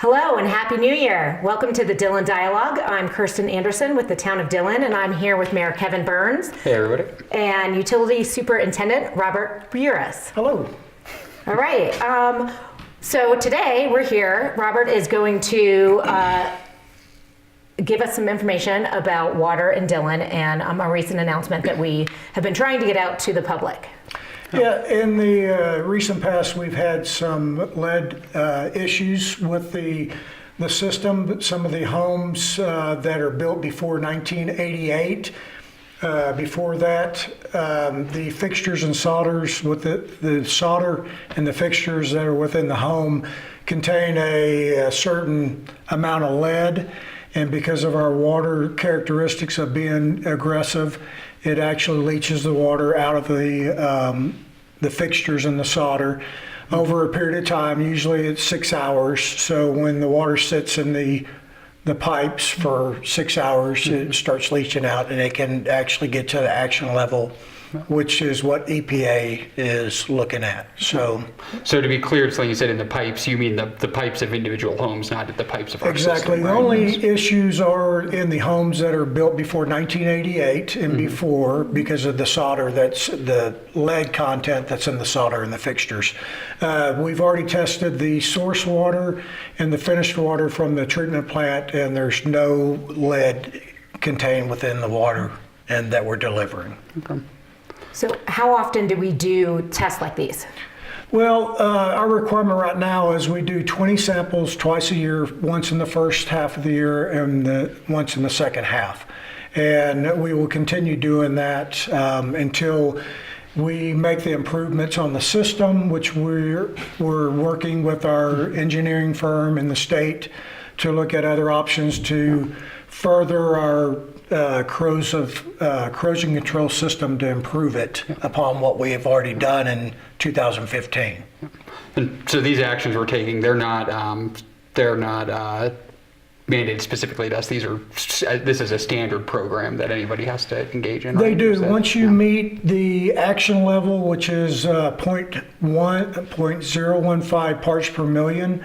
Hello and Happy New Year. Welcome to the Dillon Dialogue. I'm Kerstin Anderson with the Town of Dillon, and I'm here with Mayor Kevin Burns. Hey, everybody. And Utility Superintendent Robert Buras. Hello. All right. So today we're here. Robert is going to give us some information about water in Dillon and a recent announcement that we have been trying to get out to the public. Yeah, in the recent past, we've had some lead issues with the system. Some of the homes that are built before 1988. Before that, the fixtures and solders with the solder and the fixtures that are within the home contain a certain amount of lead. And because of our water characteristics of being aggressive, it actually leaches the water out of the fixtures and the solder over a period of time. Usually it's 6 hours. So when the water sits in the pipes for 6 hours, it starts leaching out, and it can actually get to the action level, which is what EPA is looking at. So to be clear, it's like you said in the pipes, you mean the pipes of individual homes, not the pipes of our exactly. system, The right? only issues are in the homes that are built before 1988 and before, because of the solder, that's the lead content that's in the solder and the fixtures. We've already tested the source water and the finished water from the treatment plant, and there's no lead contained within the water and that we're delivering. Okay. So how often do we do tests like these? Well, our requirement right now is we do 20 samples twice a year, once in the first half of the year and once in the second half. And we will continue doing that until we make the improvements on the system, which we're working with our engineering firm in the state to look at other options to further our corrosion control system to improve it upon what we have already done in 2015. And so these actions we're taking, they're not mandated specifically to us. This is a standard program that anybody has to engage in. They right? do. Once you meet the action level, which is 0.015 parts per million,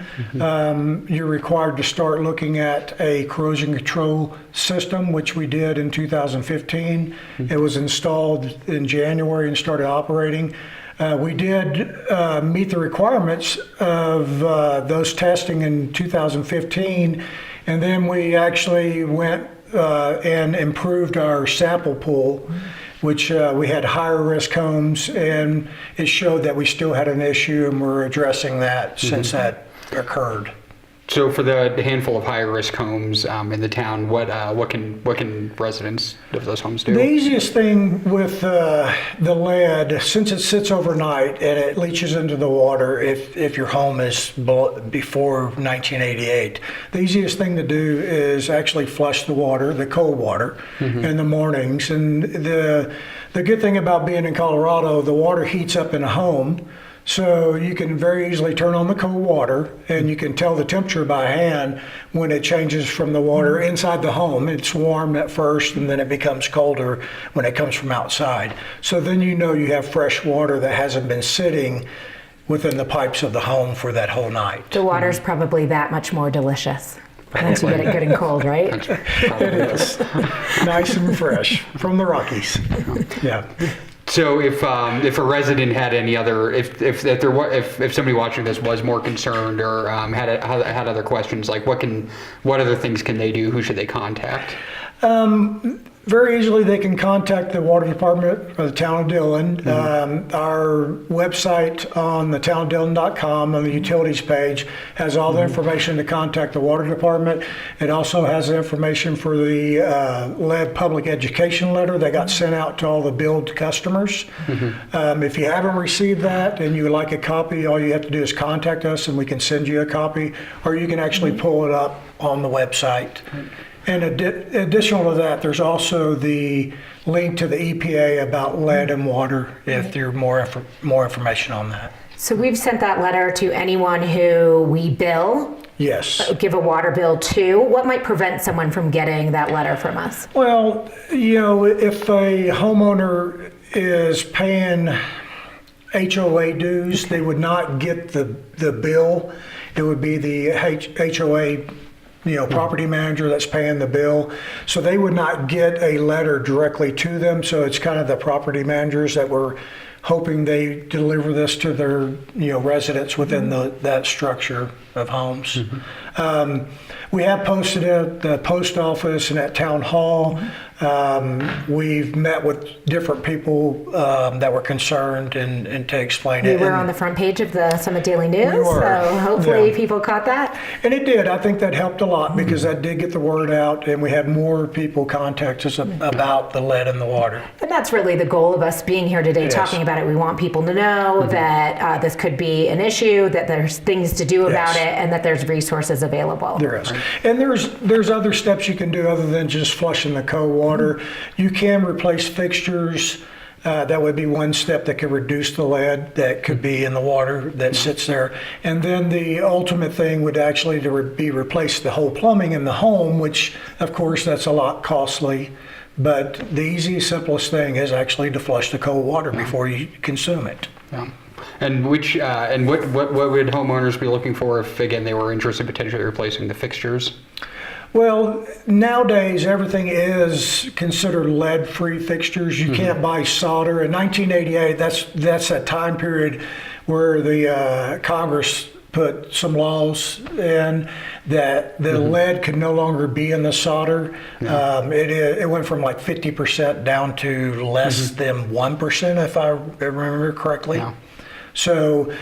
you're required to start looking at a corrosion control system, which we did in 2015. It was installed in January and started operating. We did meet the requirements of those testing in 2015, and then we actually went and improved our sample pool, which we had higher risk homes, and it showed that we still had an issue, and we're addressing that since that occurred. So for the handful of higher risk homes in the town, what can residents of those homes do? The easiest thing with the lead, since it sits overnight and it leaches into the water, if your home is before 1988, the easiest thing to do is actually flush the water, the cold water, in the mornings. And the good thing about being in Colorado, the water heats up in a home. So you can very easily turn on the cold water, and you can tell the temperature by hand when it changes from the water inside the home. It's warm at first, and then it becomes colder when it comes from outside. So then you know you have fresh water that hasn't been sitting within the pipes of the home for that whole night. The water's probably that much more delicious once you get it good and cold, right? It is nice and fresh from the Rockies. Yeah. So if a resident had any other, if somebody watching this was more concerned or had other questions, like what other things can they do? Who should they contact? Very easily, they can contact the water department of the town of Dillon. Our website on the townofdillon.com on the utilities page has all the information to contact the water department. It also has the information for the lead public education letter that got sent out to all the billed customers. If you haven't received that and you would like a copy, all you have to do is contact us and we can send you a copy, or you can actually pull it up on the website. And additional to that, there's also the link to the EPA about lead and water if there's more information on that. So we've sent that letter to anyone who we bill, Yes. give a water bill to. What might prevent someone from getting that letter from us? Well, if a homeowner is paying HOA dues, they would not get the bill it would be the HOA, property manager that's paying the bill. So they would not get a letter directly to them. So it's kind of the property managers that were hoping they deliver this to their, residents within that structure of homes. We have posted it at the post office and at town hall. We've met with different people that were concerned and to explain it. We were on the front page of the Summit Daily News, We were, so hopefully yeah. people caught that. And it did. I think that helped a lot because that did get the word out, and we had more people contact us about the lead in the water. And that's really the goal of us being here today, Yes. talking about it. We want people to know that this could be an issue, that there's things to do about Yes. it, and that there's resources available. There is. And there's other steps you can do other than just flushing the co-water. You can replace fixtures. That would be one step that could reduce the lead that could be in the water that sits there. And then the ultimate thing would actually be replace the whole plumbing in the home, which of course that's a lot costly. But the easiest, simplest thing is actually to flush the cold water before you consume it. Yeah. And what would homeowners be looking for if, again, they were interested in potentially replacing the fixtures? Well, nowadays everything is considered lead-free fixtures. You can't buy solder. In 1988, that's that time period where the Congress put some laws in that the lead could no longer be in the solder. It went from like 50% down to less than 1%, if I remember correctly. Yeah. So,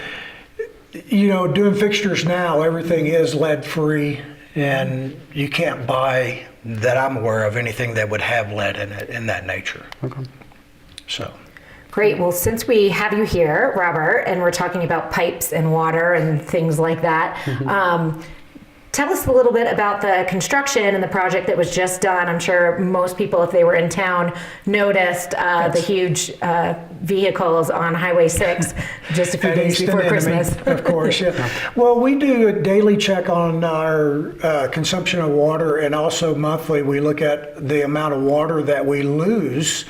doing fixtures now, everything is lead-free. And you can't buy, that I'm aware of, anything that would have lead in it in that nature. Okay. So. Great. Well, since we have you here, Robert, and we're talking about pipes and water and things like that, tell us a little bit about the construction and the project that was just done. I'm sure most people, if they were in town, noticed the huge vehicles on Highway 6 just a few days before Christmas. Of course, yeah. Well, we do a daily check on our consumption of water, and also monthly we look at the amount of water that we lose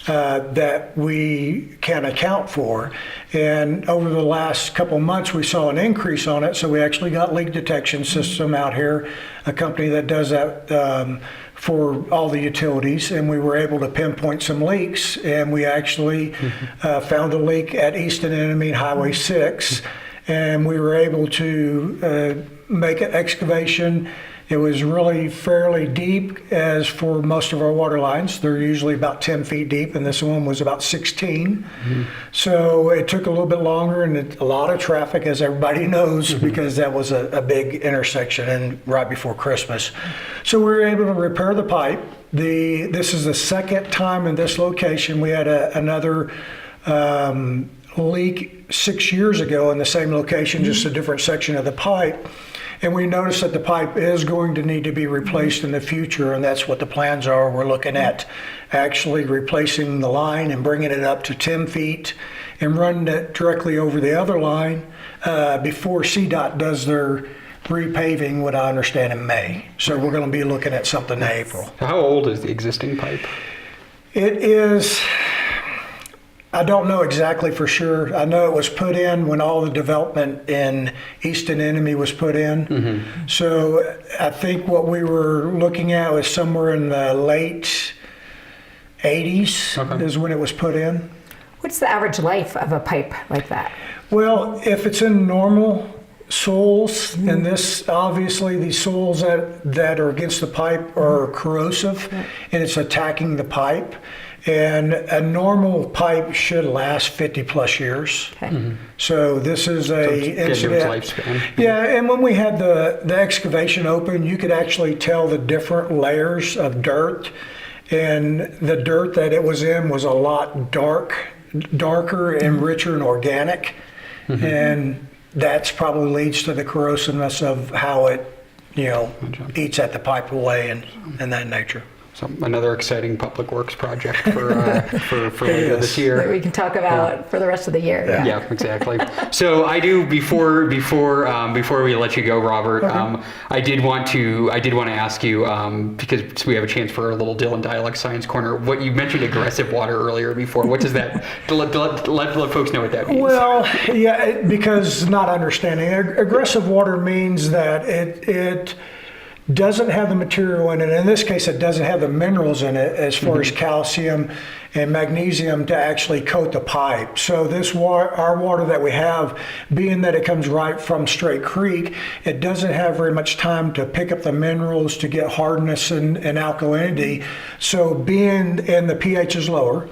that we can account for. And over the last couple of months, we saw an increase on it. So we actually got leak detection system out here, a company that does that for all the utilities. And we were able to pinpoint some leaks. And we actually found a leak at East and Enemy Highway 6. And we were able to make an excavation. It was really fairly deep as for most of our water lines. They're usually about 10 feet deep, and this one was about 16. So it took a little bit longer and a lot of traffic, as everybody knows, because that was a big intersection and right before Christmas. So we were able to repair the pipe. This is the second time in this location. We had another leak 6 years ago in the same location, just a different section of the pipe. And we noticed that the pipe is going to need to be replaced in the future, and that's what the plans are. We're looking at actually replacing the line and bringing it up to 10 feet and running it directly over the other line before CDOT does their repaving, what I understand, in May. So we're going to be looking at something in April. How old is the existing pipe? It is, I don't know exactly for sure. I know it was put in when all the development in Easton Enemy was put in. So I think what we were looking at was somewhere in the late 80s is when it was put in. What's the average life of a pipe like that? Well, if it's in normal soils, and this obviously these soils that are against the pipe are corrosive, and it's attacking the pipe. And a normal pipe should last 50 plus years. Okay. So this is a Its incident. lifespan. Yeah, and when we had the excavation open, you could actually tell the different layers of dirt. And the dirt that it was in was a lot darker and richer and organic. And that's probably leads to the corrosiveness of how it, eats at the pipe away and that nature. So another exciting public works project for later this year. That we can talk about for the rest of the year. Yeah, exactly. So I do before we let you go, Robert. I did want to ask you because we have a chance for a little Dillon Dialect Science Corner. What you mentioned aggressive water earlier before. What does that? Let folks know what that means. Well, yeah, because not understanding. Aggressive water means that it doesn't have the material in it. In this case, it doesn't have the minerals in it as far as calcium and magnesium to actually coat the pipe. So this water, our water that we have, being that it comes right from Straight Creek, it doesn't have very much time to pick up the minerals to get hardness and alkalinity. So and the pH is lower.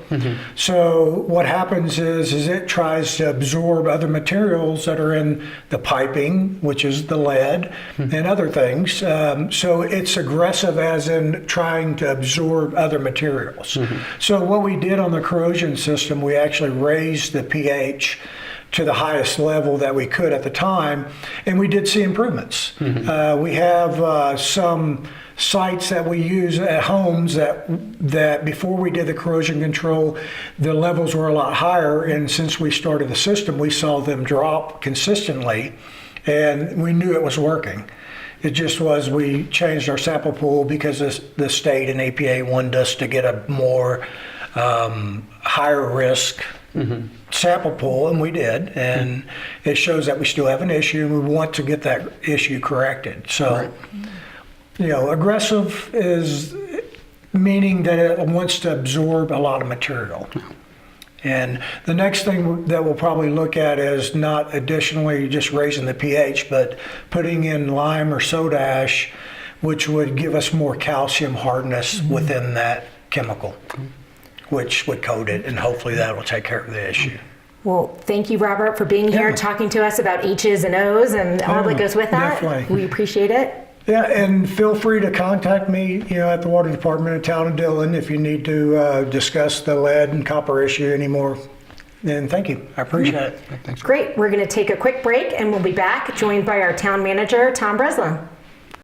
So what happens is it tries to absorb other materials that are in the piping, which is the lead and other things. So it's aggressive as in trying to absorb other materials. So what we did on the corrosion system, we actually raised the pH to the highest level that we could at the time, and we did see improvements. We have some sites that we use at homes that before we did the corrosion control, the levels were a lot higher, and since we started the system, we saw them drop consistently, and we knew it was working. It just was, we changed our sample pool because the state and EPA wanted us to get a more higher risk sample pool, and we did. And it shows that we still have an issue, and we want to get that issue corrected. So, aggressive is meaning that it wants to absorb a lot of material. And the next thing that we'll probably look at is not additionally just raising the pH, but putting in lime or soda ash, which would give us more calcium hardness within that chemical, which would coat it, and hopefully that will take care of the issue. Well, thank you, Robert, for being here, talking to us about H's and O's and all that goes with that. Definitely. We appreciate it. Yeah, and feel free to contact me, at the Water Department of Town of Dillon if you need to discuss the lead and copper issue anymore. And thank you. I appreciate it. Thanks. Great. We're going to take a quick break, and we'll be back, joined by our town manager, Tom Breslin.